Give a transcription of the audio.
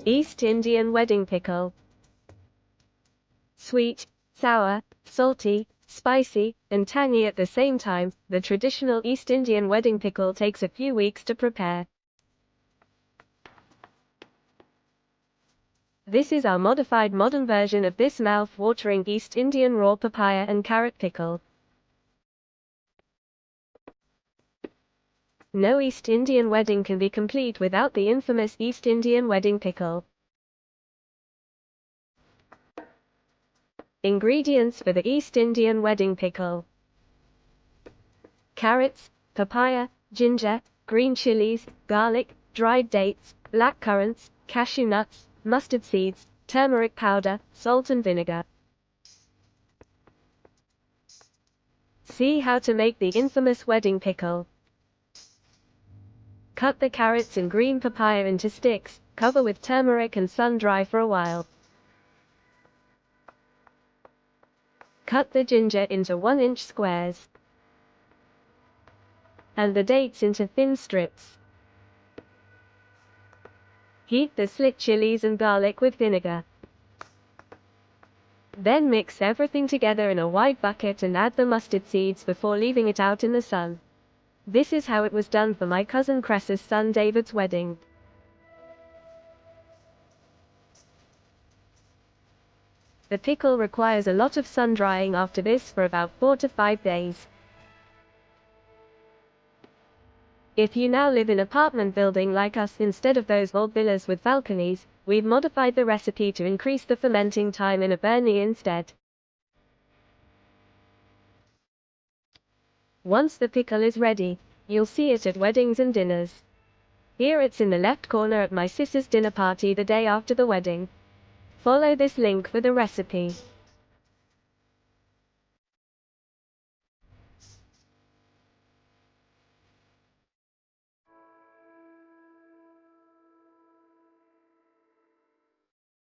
East Indian wedding pickle. Sweet, sour, salty, spicy, and tangy at the same time, the traditional East Indian wedding pickle takes a few weeks to prepare. This is our modified modern version of this mouth-watering East Indian raw papaya and carrot pickle. No East Indian wedding can be complete without the infamous East Indian wedding pickle. Ingredients for the East Indian wedding pickle: carrots, papaya, ginger, green chilies, garlic, dried dates, black currants, cashew nuts, mustard seeds, turmeric powder, salt and vinegar. See how to make the infamous wedding pickle. Cut the carrots and green papaya into sticks, cover with turmeric and sun-dry for a while. Cut the ginger into 1-inch squares and the dates into thin strips. Heat the slit chilies and garlic with vinegar. Then mix everything together in a wide bucket and add the mustard seeds before leaving it out in the sun. This is how it was done for my cousin Cress's son David's wedding. The pickle requires a lot of sun drying after this for about 4 to 5 days. If you now live in an apartment building like us instead of those old villas with balconies, we've modified the recipe to increase the fermenting time in a burnie instead. Once the pickle is ready, you'll see it at weddings and dinners. Here it's in the left corner at my sister's dinner party the day after the wedding. Follow this link for the recipe.